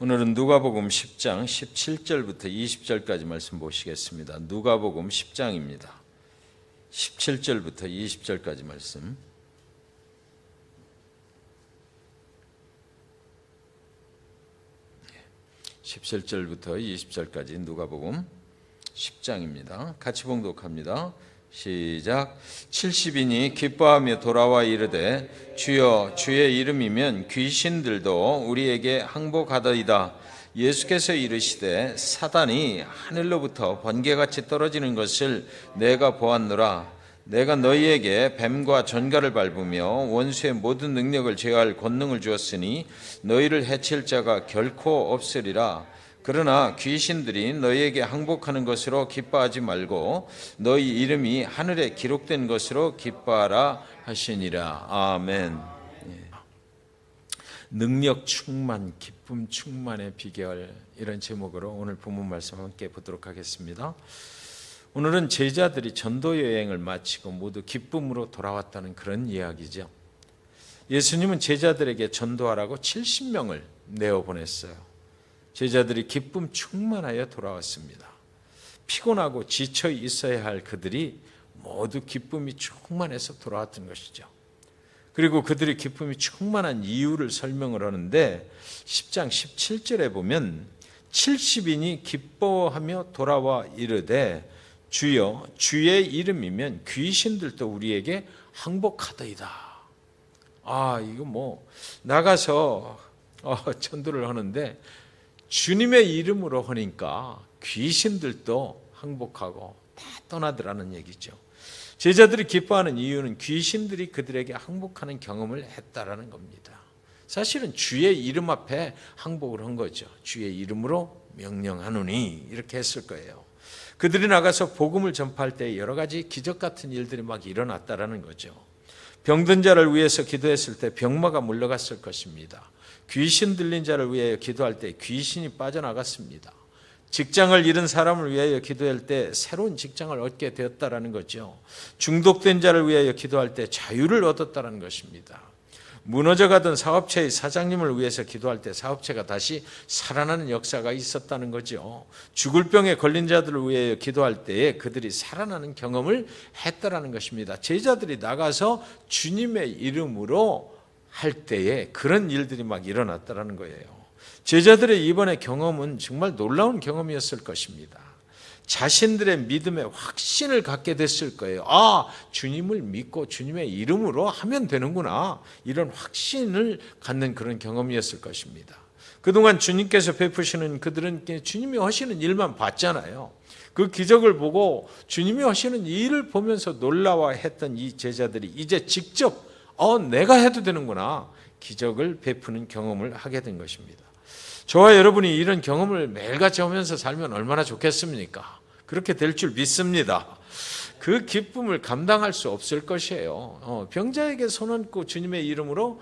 오늘은 누가복음 10장 17절부터 20절까지 말씀 보시겠습니다. 누가복음 10장입니다. 17절부터 20절까지 말씀. 17절부터 20절까지 누가복음 10장입니다. 같이 봉독합니다. 시작. 70인이 기뻐하며 돌아와 이르되 주여 주의 이름이면 귀신들도 우리에게 항복하더이다. 예수께서 이르시되 사단이 하늘로부터 번개같이 떨어지는 것을 내가 보았노라. 내가 너희에게 뱀과 전갈을 밟으며 원수의 모든 능력을 제어할 권능을 주었으니 너희를 해칠 자가 결코 없으리라. 그러나 귀신들이 너희에게 항복하는 것으로 기뻐하지 말고 너희 이름이 하늘에 기록된 것으로 기뻐하라 하시니라. 아멘. 능력 충만, 기쁨 충만의 비결, 이런 제목으로 오늘 본문 말씀 함께 보도록 하겠습니다. 오늘은 제자들이 전도 여행을 마치고 모두 기쁨으로 돌아왔다는 그런 이야기죠. 예수님은 제자들에게 전도하라고 70명을 내어보냈어요. 제자들이 기쁨 충만하여 돌아왔습니다. 피곤하고 지쳐 있어야 할 그들이 모두 기쁨이 충만해서 돌아왔던 것이죠. 그리고 그들이 기쁨이 충만한 이유를 설명을 하는데 10장 17절에 보면 70인이 기뻐하며 돌아와 이르되 주여 주의 이름이면 귀신들도 우리에게 항복하더이다. 이거 나가서 전도를 하는데 주님의 이름으로 하니까 귀신들도 항복하고 다 떠나더라는 얘기죠. 제자들이 기뻐하는 이유는 귀신들이 그들에게 항복하는 경험을 했다라는 겁니다. 사실은 주의 이름 앞에 항복을 한 거죠. 주의 이름으로 명령하노니 이렇게 했을 거예요. 그들이 나가서 복음을 전파할 때 여러 가지 기적 같은 일들이 막 일어났다라는 거죠. 병든 자를 위해서 기도했을 때 병마가 물러갔을 것입니다. 귀신 들린 자를 위하여 기도할 때 귀신이 빠져나갔습니다. 직장을 잃은 사람을 위하여 기도할 때 새로운 직장을 얻게 되었다라는 거죠. 중독된 자를 위하여 기도할 때 자유를 얻었다라는 것입니다. 무너져가던 사업체의 사장님을 위해서 기도할 때 사업체가 다시 살아나는 역사가 있었다는 거죠. 죽을 병에 걸린 자들을 위하여 기도할 때에 그들이 살아나는 경험을 했다라는 것입니다. 제자들이 나가서 주님의 이름으로 할 때에 그런 일들이 막 일어났다라는 거예요. 제자들의 이번의 경험은 정말 놀라운 경험이었을 것입니다. 자신들의 믿음의 확신을 갖게 됐을 거예요. 주님을 믿고 주님의 이름으로 하면 되는구나. 이런 확신을 갖는 그런 경험이었을 것입니다. 그동안 주님께서 베푸시는 그들은 주님이 하시는 일만 봤잖아요. 그 기적을 보고 주님이 하시는 일을 보면서 놀라워했던 이 제자들이 이제 직접 내가 해도 되는구나. 기적을 베푸는 경험을 하게 된 것입니다. 저와 여러분이 이런 경험을 매일같이 하면서 살면 얼마나 좋겠습니까? 그렇게 될 줄 믿습니다. 그 기쁨을 감당할 수 없을 것이에요. 병자에게 손 얹고 주님의 이름으로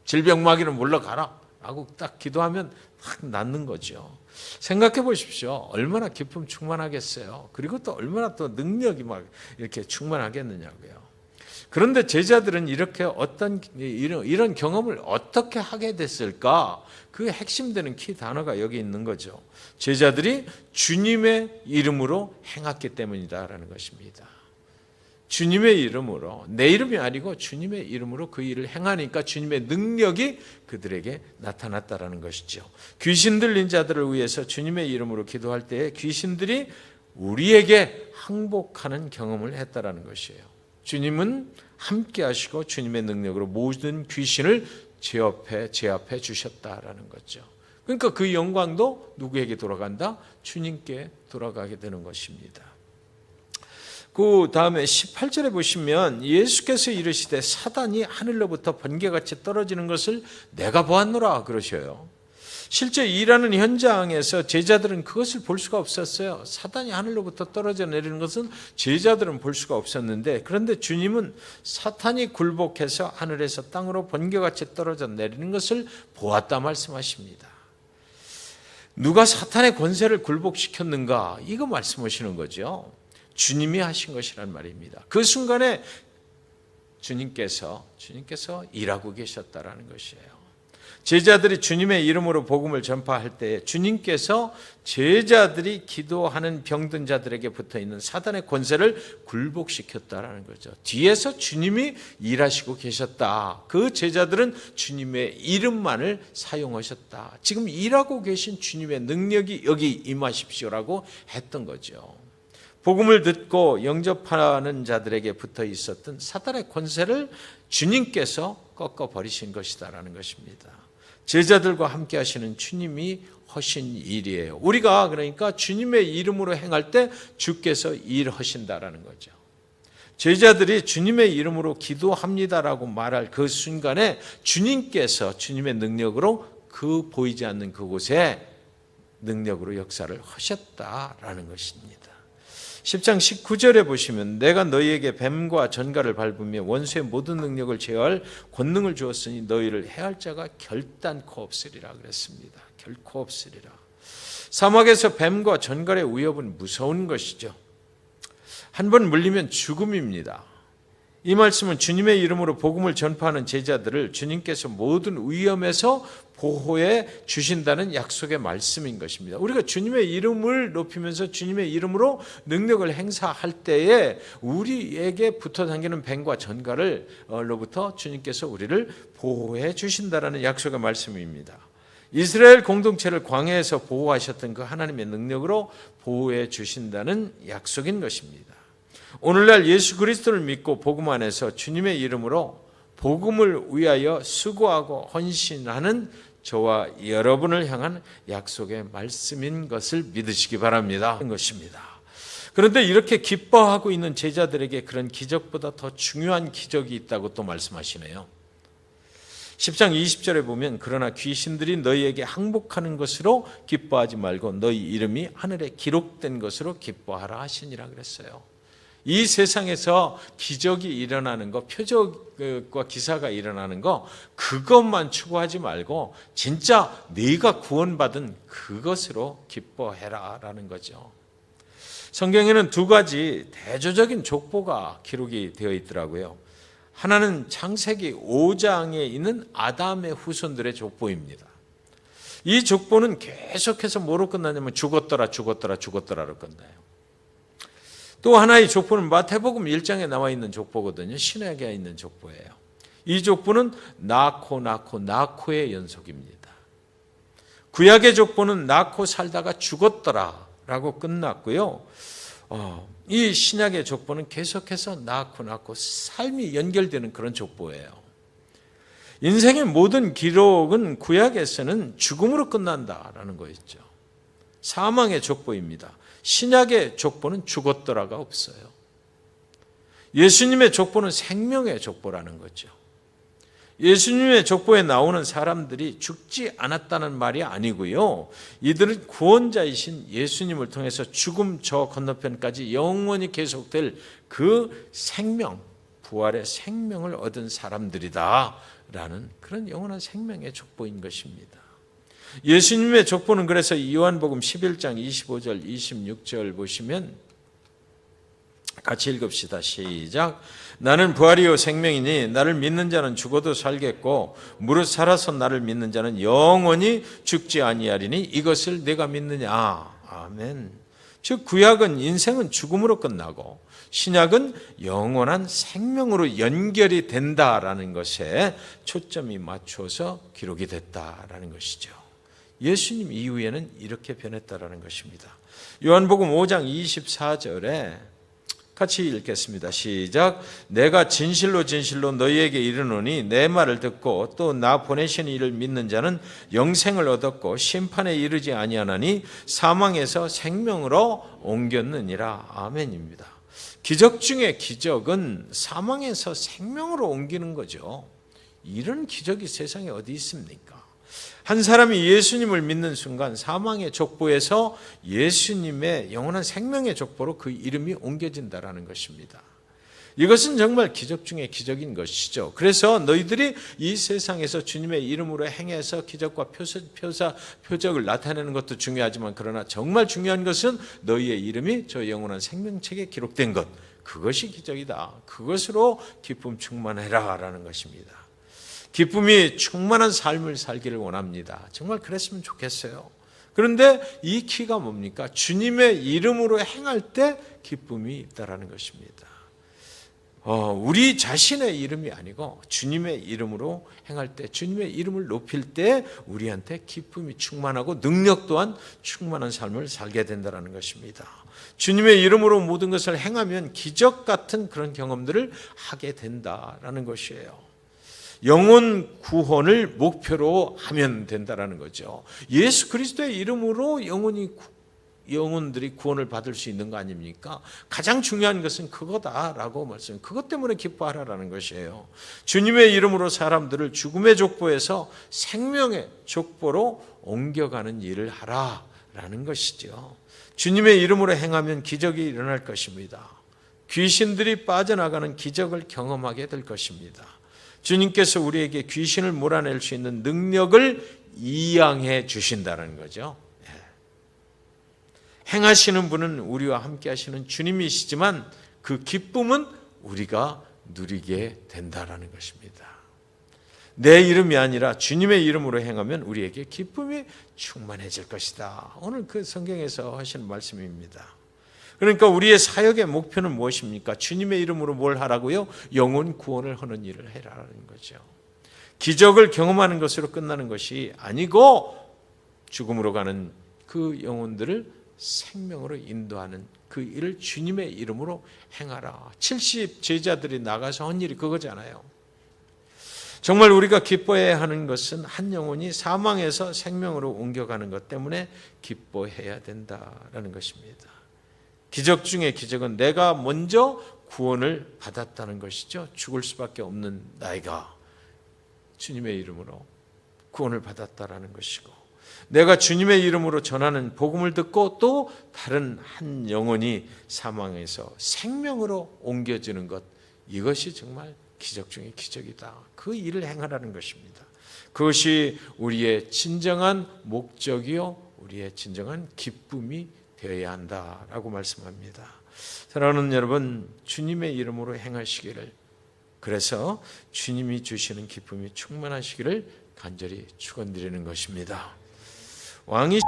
질병마귀는 물러가라 라고 딱 기도하면 딱 낫는 거죠. 생각해 보십시오. 얼마나 기쁨 충만하겠어요. 그리고 또 얼마나 또 능력이 막 이렇게 충만하겠느냐고요. 그런데 제자들은 이렇게 이런 경험을 어떻게 하게 됐을까? 그 핵심되는 키 단어가 여기 있는 거죠. 제자들이 주님의 이름으로 행했기 때문이다라는 것입니다. 주님의 이름으로, 내 이름이 아니고 주님의 이름으로 그 일을 행하니까 주님의 능력이 그들에게 나타났다라는 것이죠. 귀신 들린 자들을 위해서 주님의 이름으로 기도할 때에 귀신들이 우리에게 항복하는 경험을 했다라는 것이에요. 주님은 함께 하시고 주님의 능력으로 모든 귀신을 제압해 주셨다라는 거죠. 그러니까 그 영광도 누구에게 돌아간다? 주님께 돌아가게 되는 것입니다. 그 다음에 18절에 보시면 예수께서 이르시되 사단이 하늘로부터 번개같이 떨어지는 것을 내가 보았노라 그러셔요. 실제 일하는 현장에서 제자들은 그것을 볼 수가 없었어요. 사단이 하늘로부터 떨어져 내리는 것은 제자들은 볼 수가 없었는데, 그런데 주님은 사탄이 굴복해서 하늘에서 땅으로 번개같이 떨어져 내리는 것을 보았다 말씀하십니다. 누가 사탄의 권세를 굴복시켰는가? 이거 말씀하시는 거죠. 주님이 하신 것이란 말입니다. 그 순간에 주님께서 일하고 계셨다라는 것이에요. 제자들이 주님의 이름으로 복음을 전파할 때 주님께서 제자들이 기도하는 병든 자들에게 붙어있는 사단의 권세를 굴복시켰다라는 거죠. 뒤에서 주님이 일하시고 계셨다. 그 제자들은 주님의 이름만을 사용하셨다. 지금 일하고 계신 주님의 능력이 여기 임하십시오라고 했던 거죠. 복음을 듣고 영접하는 자들에게 붙어 있었던 사단의 권세를 주님께서 꺾어버리신 것이다라는 것입니다. 제자들과 함께 하시는 주님이 하신 일이에요. 우리가 그러니까 주님의 이름으로 행할 때 주께서 일하신다라는 거죠. 제자들이 주님의 이름으로 기도합니다라고 말할 그 순간에 주님께서 주님의 능력으로 그 보이지 않는 그곳에 능력으로 역사를 하셨다라는 것입니다. 10장 19절에 보시면 내가 너희에게 뱀과 전갈을 밟으며 원수의 모든 능력을 제어할 권능을 주었으니 너희를 해할 자가 결단코 없으리라 그랬습니다. 결코 없으리라. 사막에서 뱀과 전갈의 위협은 무서운 것이죠. 한 번 물리면 죽음입니다. 이 말씀은 주님의 이름으로 복음을 전파하는 제자들을 주님께서 모든 위험에서 보호해 주신다는 약속의 말씀인 것입니다. 우리가 주님의 이름을 높이면서 주님의 이름으로 능력을 행사할 때에 우리에게 붙어 당기는 뱀과 전갈로부터 주님께서 우리를 보호해 주신다는 약속의 말씀입니다. 이스라엘 공동체를 광야에서 보호하셨던 그 하나님의 능력으로 보호해 주신다는 약속인 것입니다. 오늘날 예수 그리스도를 믿고 복음 안에서 주님의 이름으로 복음을 위하여 수고하고 헌신하는 저와 여러분을 향한 약속의 말씀인 것을 믿으시기 바랍니다. 것입니다. 그런데 이렇게 기뻐하고 있는 제자들에게 그런 기적보다 더 중요한 기적이 있다고 또 말씀하시네요. 10장 20절에 보면 그러나 귀신들이 너희에게 항복하는 것으로 기뻐하지 말고 너희 이름이 하늘에 기록된 것으로 기뻐하라 하시니라 그랬어요. 이 세상에서 기적이 일어나는 것, 표적과 기사가 일어나는 것, 그것만 추구하지 말고 진짜 네가 구원받은 그것으로 기뻐해라라는 거죠. 성경에는 두 가지 대조적인 족보가 기록이 되어 있더라고요. 하나는 창세기 5장에 있는 아담의 후손들의 족보입니다. 이 족보는 계속해서 뭐로 끝나냐면 죽었더라로 끝나요. 또 하나의 족보는 마태복음 1장에 나와 있는 족보거든요. 신약에 있는 족보예요. 이 족보는 낳고의 연속입니다. 구약의 족보는 낳고 살다가 죽었더라라고 끝났고요. 이 신약의 족보는 계속해서 낳고 삶이 연결되는 그런 족보예요. 인생의 모든 기록은 구약에서는 죽음으로 끝난다라는 거였죠. 사망의 족보입니다. 신약의 족보는 죽었더라가 없어요. 예수님의 족보는 생명의 족보라는 거죠. 예수님의 족보에 나오는 사람들이 죽지 않았다는 말이 아니고요. 이들은 구원자이신 예수님을 통해서 죽음 저 건너편까지 영원히 계속될 그 생명, 부활의 생명을 얻은 사람들이다라는 그런 영원한 생명의 족보인 것입니다. 예수님의 족보는 그래서 요한복음 11장 25절 26절 보시면 같이 읽읍시다. 시작. 나는 부활이요 생명이니 나를 믿는 자는 죽어도 살겠고 무릇 살아서 나를 믿는 자는 영원히 죽지 아니하리니 이것을 내가 믿느냐. 아멘. 즉 구약은 인생은 죽음으로 끝나고 신약은 영원한 생명으로 연결이 된다라는 것에 초점이 맞춰서 기록이 됐다라는 것이죠. 예수님 이후에는 이렇게 변했다라는 것입니다. 요한복음 5장 24절에 같이 읽겠습니다. 시작. 내가 진실로 너희에게 이르노니 내 말을 듣고 또 나 보내신 이를 믿는 자는 영생을 얻었고 심판에 이르지 아니하나니 사망에서 생명으로 옮겼느니라. 아멘입니다. 기적 중에 기적은 사망에서 생명으로 옮기는 거죠. 이런 기적이 세상에 어디 있습니까? 한 사람이 예수님을 믿는 순간 사망의 족보에서 예수님의 영원한 생명의 족보로 그 이름이 옮겨진다라는 것입니다. 이것은 정말 기적 중에 기적인 것이죠. 그래서 너희들이 이 세상에서 주님의 이름으로 행해서 기적과 표적을 나타내는 것도 중요하지만 그러나 정말 중요한 것은 너희의 이름이 저 영원한 생명책에 기록된 것, 그것이 기적이다. 그것으로 기쁨 충만해라라는 것입니다. 기쁨이 충만한 삶을 살기를 원합니다. 정말 그랬으면 좋겠어요. 그런데 이 키가 뭡니까? 주님의 이름으로 행할 때 기쁨이 있다라는 것입니다. 우리 자신의 이름이 아니고 주님의 이름으로 행할 때, 주님의 이름을 높일 때 우리한테 기쁨이 충만하고 능력 또한 충만한 삶을 살게 된다는 것입니다. 주님의 이름으로 모든 것을 행하면 기적 같은 그런 경험들을 하게 된다라는 것이에요. 영혼 구원을 목표로 하면 된다라는 거죠. 예수 그리스도의 이름으로 영혼들이 구원을 받을 수 있는 거 아닙니까? 가장 중요한 것은 그거다라고 그것 때문에 기뻐하라라는 것이에요. 주님의 이름으로 사람들을 죽음의 족보에서 생명의 족보로 옮겨가는 일을 하라라는 것이죠. 주님의 이름으로 행하면 기적이 일어날 것입니다. 귀신들이 빠져나가는 기적을 경험하게 될 것입니다. 주님께서 우리에게 귀신을 몰아낼 수 있는 능력을 이양해 주신다는 거죠. 행하시는 분은 우리와 함께 하시는 주님이시지만 그 기쁨은 우리가 누리게 된다라는 것입니다. 내 이름이 아니라 주님의 이름으로 행하면 우리에게 기쁨이 충만해질 것이다. 오늘 그 성경에서 하시는 말씀입니다. 그러니까 우리의 사역의 목표는 무엇입니까? 주님의 이름으로 뭘 하라고요? 영혼 구원을 하는 일을 해라는 거죠. 기적을 경험하는 것으로 끝나는 것이 아니고 죽음으로 가는 그 영혼들을 생명으로 인도하는 그 일을 주님의 이름으로 행하라. 70 제자들이 나가서 한 일이 그거잖아요. 정말 우리가 기뻐해야 하는 것은 한 영혼이 사망에서 생명으로 옮겨가는 것 때문에 기뻐해야 된다라는 것입니다. 기적 중에 기적은 내가 먼저 구원을 받았다는 것이죠. 죽을 수밖에 없는 나이가 주님의 이름으로 구원을 받았다라는 것이고, 내가 주님의 이름으로 전하는 복음을 듣고 또 다른 한 영혼이 사망에서 생명으로 옮겨지는 것, 이것이 정말 기적 중에 기적이다. 그 일을 행하라는 것입니다. 그것이 우리의 진정한 목적이요, 우리의 진정한 기쁨이 되어야 한다라고 말씀합니다. 사랑하는 여러분, 주님의 이름으로 행하시기를, 그래서 주님이 주시는 기쁨이 충만하시기를 간절히 축원드리는 것입니다. 왕이